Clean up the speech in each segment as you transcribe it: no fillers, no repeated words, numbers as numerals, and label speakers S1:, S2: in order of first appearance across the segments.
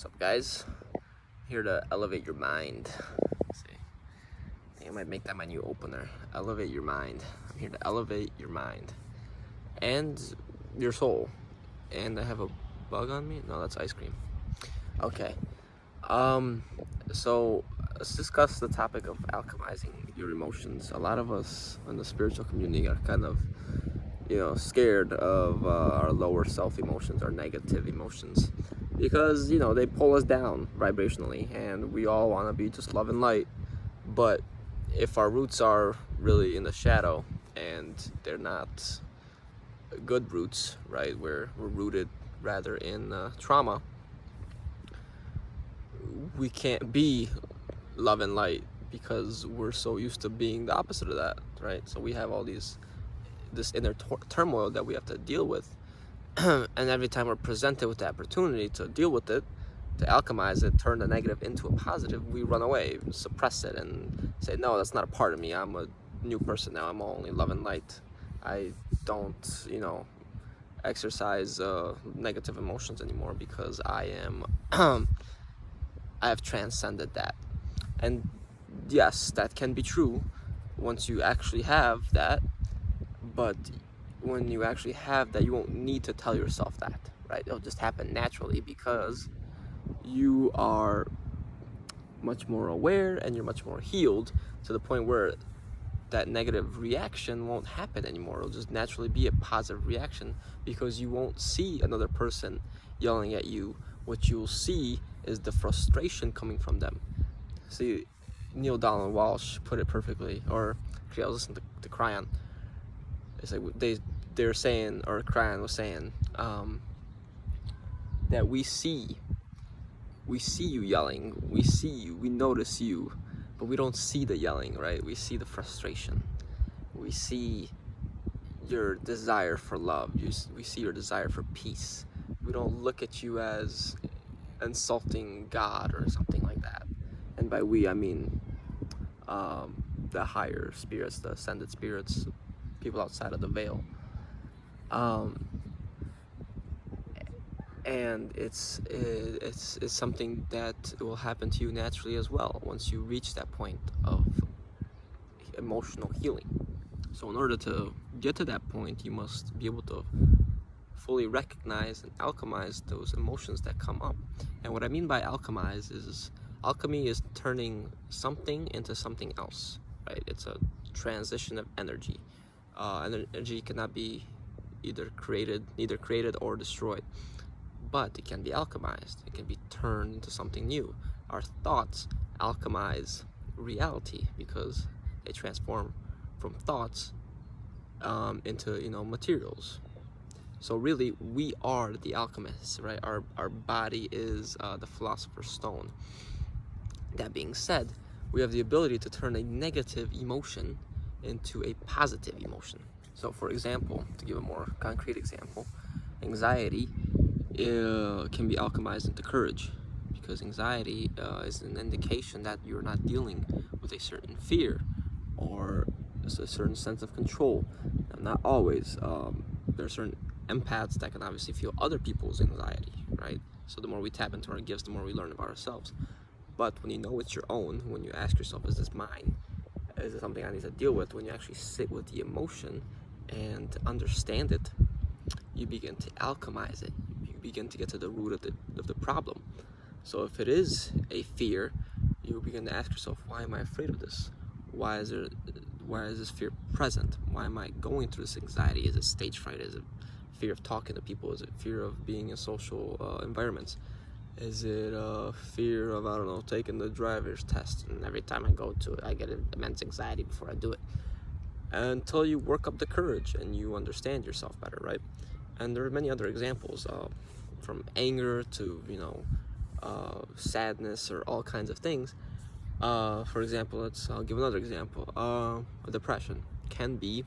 S1: What's up, guys? Here to elevate your mind. Let's see. I think I might make that my new opener. Elevate your mind. I'm here to elevate your mind and your soul. And I have a bug on me? No, that's ice cream. Okay. So let's discuss the topic of alchemizing your emotions. A lot of us in the spiritual community are kind of, scared of our lower self emotions, our negative emotions, because they pull us down vibrationally, and we all want to be just love and light. But if our roots are really in the shadow and they're not good roots, right, where we're rooted rather in trauma, we can't be love and light because we're so used to being the opposite of that, right? So we have all this inner turmoil that we have to deal with. And every time we're presented with the opportunity to deal with it, to alchemize it, turn the negative into a positive, we run away, suppress it, and say, no, that's not a part of me. I'm a new person now. I'm only love and light. I don't, exercise negative emotions anymore because I am, I have transcended that. And yes, that can be true once you actually have that. But when you actually have that, you won't need to tell yourself that, right? It'll just happen naturally because you are much more aware and you're much more healed to the point where that negative reaction won't happen anymore. It'll just naturally be a positive reaction because you won't see another person yelling at you. What you'll see is the frustration coming from them. See, Neil Donald Walsh put it perfectly, or actually I was listening to Cryon. It's like they're saying, or Cryon was saying, that we see you yelling, we see you, we notice you, but we don't see the yelling, right? We see the frustration. We see your desire for love. We see your desire for peace. We don't look at you as insulting God or something like that. And by we, I mean the higher spirits, the ascended spirits, people outside of the veil. And it's something that will happen to you naturally as well once you reach that point of emotional healing. So in order to get to that point, you must be able to fully recognize and alchemize those emotions that come up. And what I mean by alchemize is, alchemy is turning something into something else, right? It's a transition of energy. Energy cannot be neither created or destroyed, but it can be alchemized. It can be turned into something new. Our thoughts alchemize reality because they transform from thoughts into materials. So really, we are the alchemists, right? Our body is the Philosopher's Stone. That being said, we have the ability to turn a negative emotion into a positive emotion. So for example, to give a more concrete example, anxiety can be alchemized into courage, because anxiety is an indication that you're not dealing with a certain fear or a certain sense of control. Now, not always. There are certain empaths that can obviously feel other people's anxiety, right? So the more we tap into our gifts, the more we learn about ourselves. But when you know it's your own, when you ask yourself, is this mine? Is it something I need to deal with? When you actually sit with the emotion and understand it, you begin to alchemize it. You begin to get to the root of the problem. So if it is a fear, you begin to ask yourself, why am I afraid of this? Why is this fear present? Why am I going through this anxiety? Is it stage fright? Is it fear of talking to people? Is it fear of being in social environments? Is it fear of, I don't know, taking the driver's test, and every time I go to it, I get immense anxiety before I do it? Until you work up the courage and you understand yourself better, right? And there are many other examples, from anger to, sadness, or all kinds of things. For example, I'll give another example. Depression can be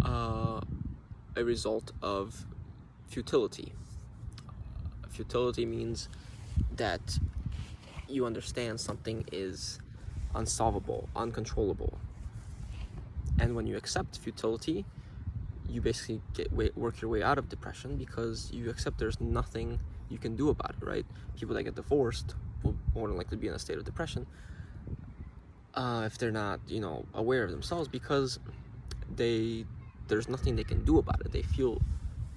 S1: a result of futility. Futility means that you understand something is unsolvable, uncontrollable. And when you accept futility, you basically work your way out of depression, because you accept there's nothing you can do about it, right? People that get divorced will more than likely be in a state of depression if they're not, aware of themselves, because there's nothing they can do about it. They feel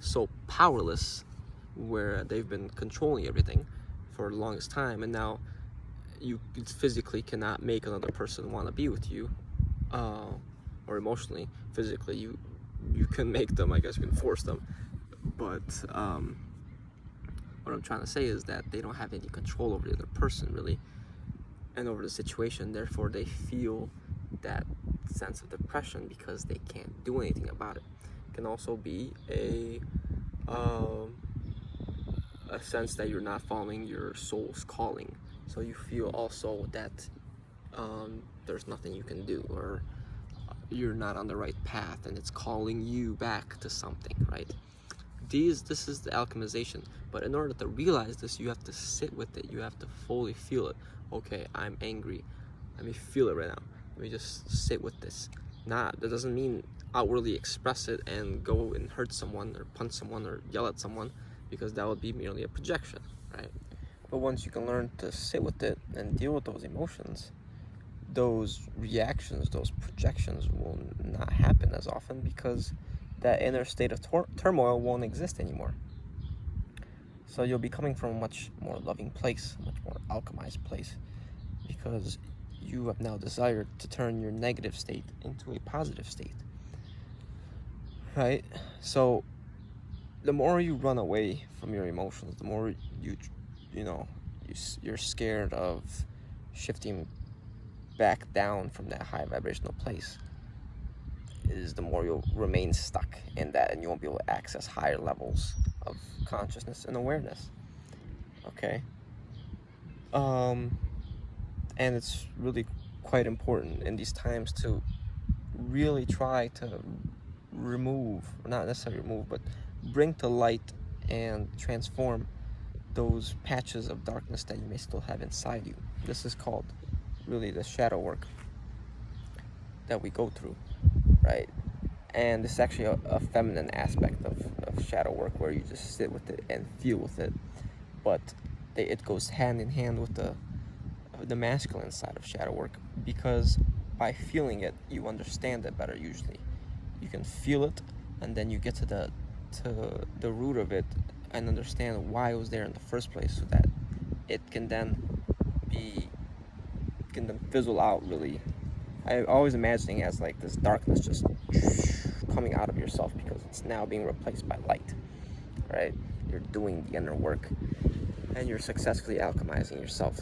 S1: so powerless, where they've been controlling everything for the longest time, and now you physically cannot make another person want to be with you, or emotionally. Physically, you can make them, I guess you can force them, but what I'm trying to say is that they don't have any control over the other person, really, and over the situation. Therefore, they feel that sense of depression because they can't do anything about it. It can also be a sense that you're not following your soul's calling. So you feel also that there's nothing you can do, or you're not on the right path, and it's calling you back to something, right? This is the alchemization. But in order to realize this, you have to sit with it. You have to fully feel it. Okay, I'm angry. Let me feel it right now. Let me just sit with this. That doesn't mean outwardly express it and go and hurt someone or punch someone or yell at someone, because that would be merely a projection, right? But once you can learn to sit with it and deal with those emotions, those reactions, those projections will not happen as often, because that inner state of turmoil won't exist anymore. So you'll be coming from a much more loving place, a much more alchemized place, because you have now desired to turn your negative state into a positive state, right? So the more you run away from your emotions, the more you're scared of shifting back down from that high vibrational place, is the more you'll remain stuck in that, and you won't be able to access higher levels of consciousness and awareness. Okay? And it's really quite important in these times to really try to not necessarily remove, but bring to light and transform those patches of darkness that you may still have inside you. This is called really the shadow work that we go through, right? And this is actually a feminine aspect of shadow work, where you just sit with it and feel with it. But it goes hand in hand with the masculine side of shadow work, because by feeling it, you understand it better usually. You can feel it, and then you get to the root of it and understand why it was there in the first place, so that it can then fizzle out, really. I always imagining it as like this darkness just coming out of yourself, because it's now being replaced by light, right? You're doing the inner work, and you're successfully alchemizing yourself.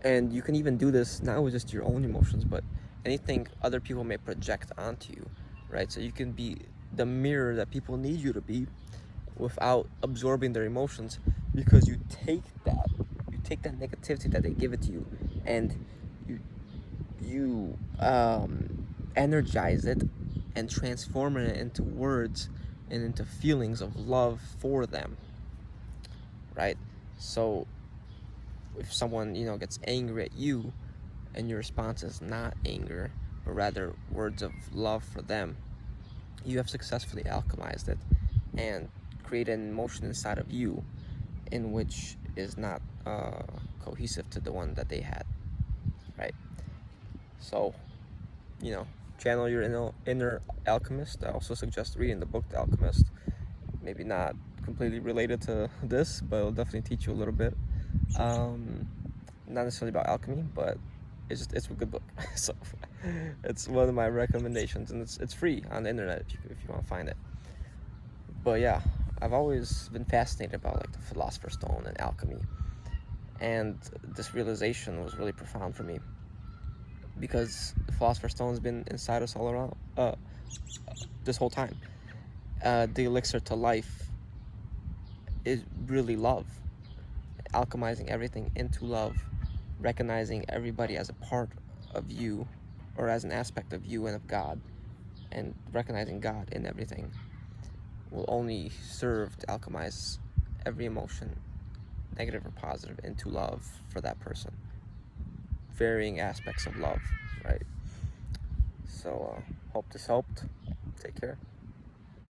S1: And you can even do this not with just your own emotions, but anything other people may project onto you, right? So you can be the mirror that people need you to be without absorbing their emotions, because you take that negativity that they give it to you, and you energize it and transform it into words and into feelings of love for them, right? So if someone gets angry at you, and your response is not anger but rather words of love for them, you have successfully alchemized it and created an emotion inside of you in which is not cohesive to the one that they had, right? So channel your inner alchemist. I also suggest reading the book The Alchemist. Maybe not completely related to this, but it'll definitely teach you a little bit. Not necessarily about alchemy, but it's a good book. So it's one of my recommendations, and it's free on the internet if you want to find it. But yeah, I've always been fascinated about like the Philosopher's Stone and alchemy, and this realization was really profound for me, because the Philosopher's Stone's been inside us all around this whole time. The elixir to life is really love. Alchemizing everything into love, recognizing everybody as a part of you, or as an aspect of you and of God, and recognizing God in everything will only serve to alchemize every emotion, negative or positive, into love for that person. Varying aspects of love, right? So hope this helped. Take care.